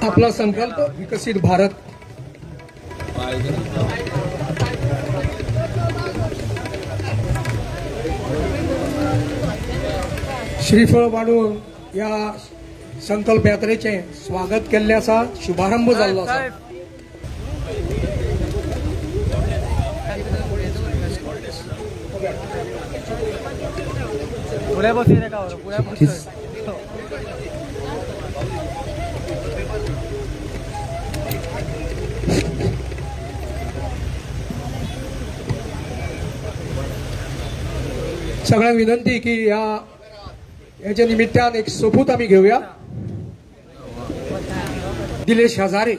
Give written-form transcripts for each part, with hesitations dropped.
आपला संकल्प विकसित भारत. श्रीफळ वाढून या संकल्प यात्रेचे स्वागत केल्याचा शुभारंभ झाला असा. सगळ्यांना विनंती की याच्या निमित्तान एक सोपूत आम्ही घेऊया. दिलेश हजारे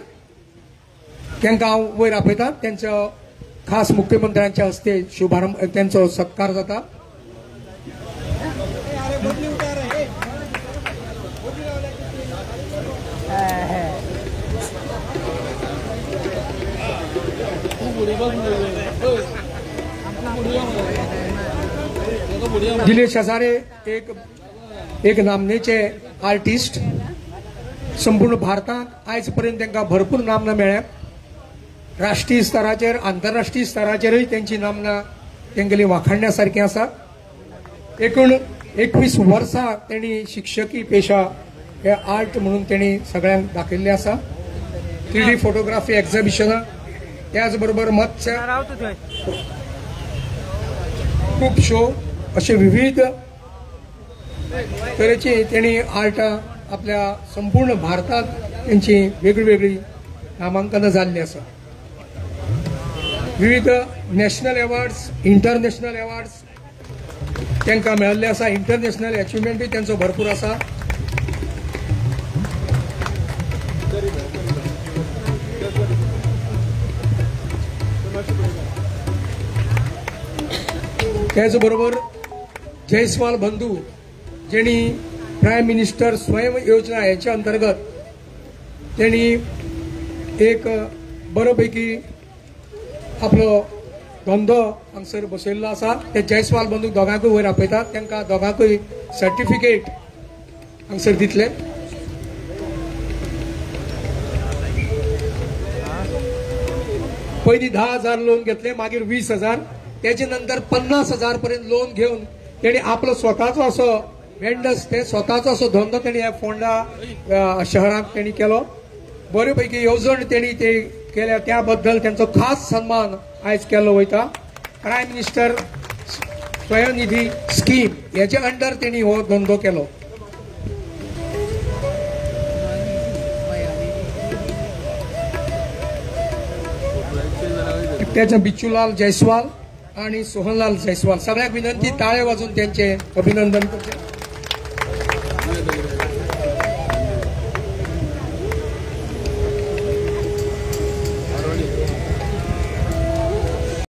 त्यांना हांव वयर आपयता. त्यांचं खास मुख्यमंत्र्यांच्या हस्ते शुभारंभ त्यांचा सत्कार जाता. दिलेश हजारे एक नामनेचे आर्टिस्ट. संपूर्ण भारतात आयज पर्यंत तांकां भरपूर नामना मेळ्ळ्या. राष्ट्रीय स्तराचेर आंतरराष्ट्रीय स्तराचेरय त्यांची नामना तेंगेली वाखाणण्यासारखी आसा. एकूण 21 वर्सां त्यांनी शिक्षकी पेशा हे आर्ट म्हणून त्यांनी सगळ्यांक दाखयल्ले आसा. 3D फोटोग्राफी एक्झिबिशनां त्याच बरोबर मत्स्य खूप शो असे विविध तरेची त्यांनी आर्ट आपल्या संपूर्ण भारतात त्यांची वेगळी नामांकन जाल्ली आसा. विविध नॅशनल अवॉर्ड्स इंटरनॅशनल अवॉर्ड्स तांकां मेळिल्ले आसा. इंटरनॅशनल अचिव्हमेंटूय त्यांचो भरपूर आसा. त्याच बरोबर जयस्वाल बंधू जेणी प्राईम मिनिस्टर स्वयं योजना याच्या अंतर्गत त्यांनी एक बरोपैकी आपलो धंदो हांगसर बसयल्लो आसा. ते जयस्वाल बंधू दोगांकूय वयर आपयतात. तांकां दोगांकूय सर्टिफिकेट हांगसर दितले. पयलीं 10,000 लोन घेतले, मागीर 20,000, त्याच्या नंतर 50,000 पर्यंत लोन घेऊन त्यांनी आपलो स्वताचो असो वेंडर्स ते स्वताचो असो धंदो त्यांनी ह्या फोंडा शहरात त्यांनी केलो. बऱ्यापैकी येवजण त्यांनी ते केल्या. त्याबद्दल त्यांचो खास सन्मान आयज केलो वयता. प्राईम मिनिस्टर स्वयंनिधी स्कीम याच्या अंडर त्यांनी हो धंदो केलो. त्याचा बिचूलाल जयस्वाल आणि सोहनलाल जयस्वाल सगळ्यांक विनंती ताळे वाजून त्यांचे अभिनंदन करते.